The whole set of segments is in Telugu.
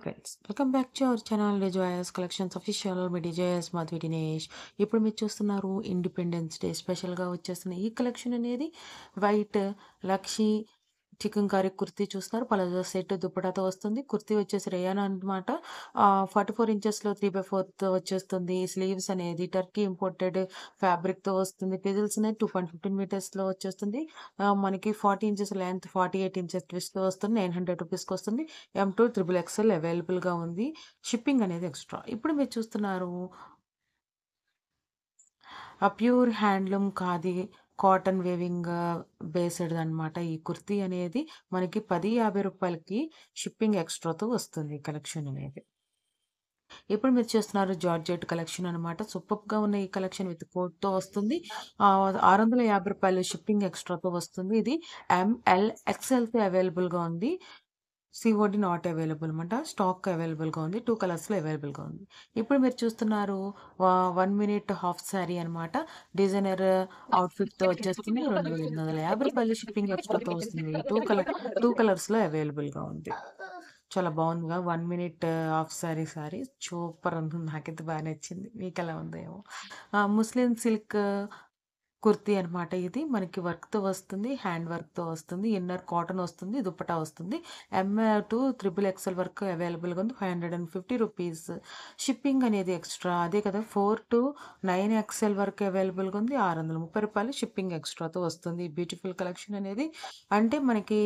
Friends welcome back to our channel డిజాయస్ కలెక్షన్స్ అఫీషియల్ మీ డిజాయస్ మాధవి దినేష్. ఇప్పుడు మీరు చూస్తున్నారు ఇండిపెండెన్స్ డే స్పెషల్గా వచ్చేస్తున్న ఈ కలెక్షన్ అనేది వైట్ లక్షి చికెన్ కర్రీ కుర్తీ చూస్తున్నారు. పలాజో సెట్ దుప్పటాతో వస్తుంది. కుర్తీ వచ్చేసి రేయాన్ అనమాట. 44 ఇంచెస్లో 3/4 వచ్చేస్తుంది. స్లీవ్స్ అనేది టర్కీ ఇంపోర్టెడ్ ఫ్యాబ్రిక్తో వస్తుంది. పిజిల్స్ అనేది 2.15 మీటర్స్లో వచ్చేస్తుంది. మనకి 40 ఇంచెస్ లెంత్ 48 ఇంచెస్ ట్విస్ట్తో వస్తుంది. 900 రూపీస్కి వస్తుంది. M2 XXL అవైలబుల్గా ఉంది. షిప్పింగ్ అనేది ఎక్స్ట్రా. ఇప్పుడు మీరు చూస్తున్నారు pure handloom khadi cotton weaving based అనమాట. ఈ కుర్తీ అనేది మనకి 10-50 రూపాయలకి షిప్పింగ్ ఎక్స్ట్రాతో వస్తుంది ఈ కలెక్షన్ అనేది. ఇప్పుడు మీరు చూస్తున్నారు జార్జెట్ కలెక్షన్ అనమాట. సూపర్గా ఉన్న ఈ కలెక్షన్ విత్ కోట్తో వస్తుంది. 650 రూపాయలు షిప్పింగ్ ఎక్స్ట్రాతో వస్తుంది. ఇది ML XLతో అవైలబుల్గా ఉంది. సిఓడి నాట్ అవైలబుల్ అనమాట. స్టాక్ అవైలబుల్గా ఉంది. 2 కలర్స్లో అవైలబుల్గా ఉంది. ఇప్పుడు మీరు చూస్తున్నారు 1 మినిట్ హాఫ్ శారీ అనమాట. డిజైనర్ అవుట్ఫిట్తో వచ్చేస్తుంది. 2850 రూపాయలు షిప్పింగ్ ఎక్స్ట్రాతో వస్తుంది. 2 కలర్స్లో అవైలబుల్గా ఉంది. చాలా బాగుందిగా 1 మినిట్ హాఫ్ శారీ సూపర్ ఉంది. నాకైతే బాగా నచ్చింది. మీకు ఎలా ఉందో ఏమో. ముస్లిం సిల్క్ కుర్తీ అనమాట. ఇది మనకి వర్క్‌తో వస్తుంది. హ్యాండ్ వర్క్‌తో వస్తుంది. ఇన్నర్ కాటన్ వస్తుంది. దుపట్టా వస్తుంది. M2 XXL వరకు అవైలబుల్‌గా ఉంది. 550 రూపీస్. షిప్పింగ్ అనేది ఎక్స్ట్రా. అదే కదా 4-9 XL వరకు అవైలబుల్‌గా ఉంది. 630 రూపాయలు షిప్పింగ్ ఎక్స్ట్రాతో వస్తుంది. ఈ బ్యూటిఫుల్ కలెక్షన్ అనేది అంటే మనకి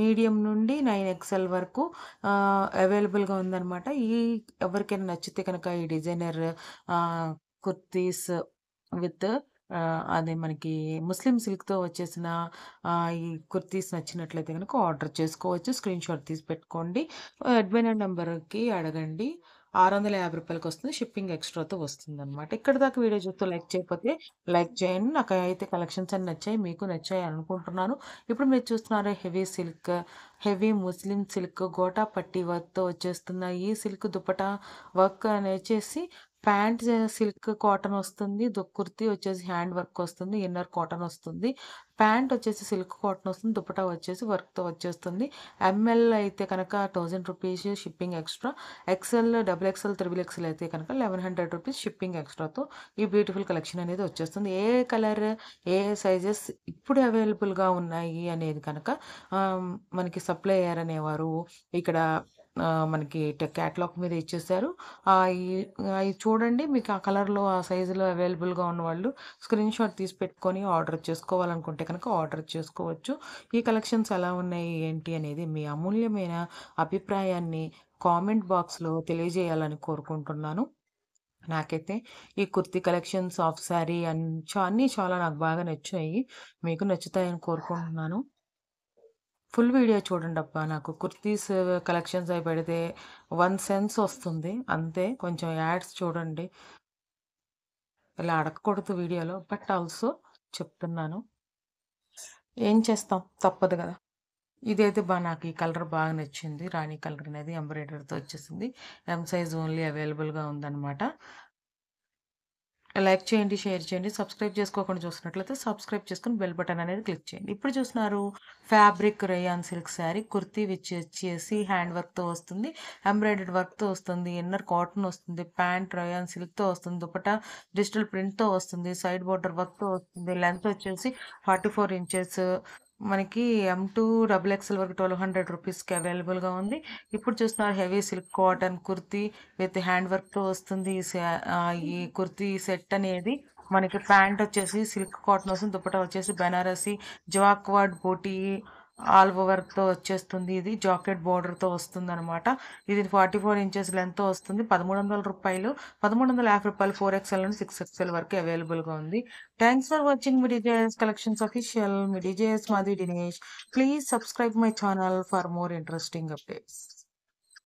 మీడియం నుండి 9 XL వరకు అవైలబుల్‌గా ఉందనమాట. ఎవరికైనా నచ్చితే కనుక ఈ డిజైనర్ కుర్తీస్ విత్ అదే మనకి ముస్లిం సిల్క్‌తో వచ్చేసిన ఈ కుర్తీస్ నచ్చినట్లయితే గనుక ఆర్డర్ చేసుకోవచ్చు. స్క్రీన్‌షాట్ తీసి పెట్టుకోండి. అడ్మిన్ నంబర్‌కి అడగండి. 650 రూపాయలకొస్తుంది. షిప్పింగ్ ఎక్స్ట్రాతో వస్తుందనమాట. ఇక్కడి దాకా వీడియో చూస్తూ లైక్ చేయకపోతే లైక్ చేయండి. నాకైతే కలెక్షన్స్ అన్ని నచ్చాయి. మీకు నచ్చాయి అనుకుంటున్నాను. ఇప్పుడు మీరు చూస్తున్నారు హెవీ ముస్లిం సిల్క్ గోటా పట్టి వర్క్‌తో వచ్చేస్తున్న ఈ సిల్క్ దుపట్టా వర్క్ అనేచేసి ప్యాంట్ సిల్క్ కాటన్ వస్తుంది. కుర్తీ వచ్చేసి హ్యాండ్ వర్క్ వస్తుంది. ఇన్నర్ కాటన్ వస్తుంది. ప్యాంట్ వచ్చేసి సిల్క్ కాటన్ వస్తుంది. దుపట్టా వచ్చేసి వర్క్‌తో వచ్చేస్తుంది. ఎంఎల్ అయితే కనుక 1000 rupees shipping extra. XL, XXL, XXL అయితే కనుక 1100 రూపీస్ షిప్పింగ్ ఎక్స్ట్రాతో ఈ బ్యూటిఫుల్ కలెక్షన్ అనేది వచ్చేస్తుంది. ఏ కలర్, ఏ సైజెస్ ఇప్పుడు అవైలబుల్‌గా ఉన్నాయి అనేది కనుక మనకి సప్లయర్ అనేవారు ఇక్కడ మనకి క్యాటలాగ్ మీద ఇచ్చేసారు. ఈ అయి చూడండి. మీకు ఆ కలర్‌లో, ఆ సైజులో అవైలబుల్‌గా ఉన్నవాళ్ళు స్క్రీన్‌షాట్ తీసి పెట్టుకొని ఆర్డర్ చేసుకోవాలనుకుంటే కనుక ఆర్డర్ చేసుకోవచ్చు. ఈ కలెక్షన్స్ ఎలా ఉన్నాయి, ఏంటి అనేది మీ అమూల్యమైన అభిప్రాయాన్ని కామెంట్ బాక్స్‌లో తెలియజేయాలని కోరుకుంటున్నాను. నాకైతే ఈ కుర్తీ కలెక్షన్స్, హాఫ్ సారీ అన్నీ చాలా నాకు బాగా నచ్చాయి. మీకు నచ్చుతాయని కోరుకుంటున్నాను. ఫుల్ వీడియో చూడండబ్బా! నాకు కుర్తీస్ కలెక్షన్స్ అవి పెడితే 1 సెన్స్ వస్తుంది. అంతే. కొంచెం యాడ్స్ చూడండి. ఇలా అడగకూడదు వీడియోలో. బట్ ఆల్సో చెప్తున్నాను. ఏం చేస్తాం తప్పదు గదా! ఇదైతే నాకు ఈ కలర్ బాగా నచ్చింది. రాణి కలర్ అనేది ఎంబ్రాయిడరీతో వచ్చేసింది. సైజ్ ఓన్లీ అవైలబుల్‌గా ఉందన్నమాట. లైక్ చేయండి, షేర్ చేయండి. సబ్స్క్రైబ్ చేసుకోకుండా చూస్తున్నట్లయితే సబ్స్క్రైబ్ చేసుకొని బెల్ బటన్ అనేది క్లిక్ చేయండి. ఇప్పుడు చూస్తున్నారు fabric rayon silk sari kurti వచ్చేసి హ్యాండ్ వర్క్‌తో వస్తుంది. ఎంబ్రాయిడర్డ్ వర్క్‌తో వస్తుంది. ఇన్నర్ కాటన్ వస్తుంది. ప్యాంట్ రేయాన్ సిల్క్‌తో వస్తుంది. దుపట్టా డిజిటల్ ప్రింట్‌తో వస్తుంది. సైడ్ బోర్డర్ వర్క్‌తో వస్తుంది. లెంత్ వచ్చేసి 44 ఇంచెస్. మనకి M2 XXL వరకు 1200 రూపీస్‌కి అవైలబుల్‌గా ఉంది. ఇప్పుడు చూస్తున్నారు heavy silk cotton kurti with hand వర్క్‌తో వస్తుంది. ఈ కుర్తీ సెట్ అనేది మనకి ప్యాంట్ వచ్చేసి సిల్క్ కాటన్ వస్తుంది. దుపట్టా వచ్చేసి బెనారసి జవాక్వాడ్ బూటీ ఆల్ ఓవర్‌తో వచ్చేస్తుంది. ఇది జాకెట్ బోర్డర్‌తో వస్తుందనమాట. ఇది 44 ఇంచెస్ లెంగ్త్‌తో వస్తుంది. రూ. 1300 రూ. 4XL నుండి 6XL వరకు అవైలబుల్‌గా ఉంది. Thanks for watching me designs collections official. Me designs Madhavi Dinesh. Please subscribe my channel for more interesting updates.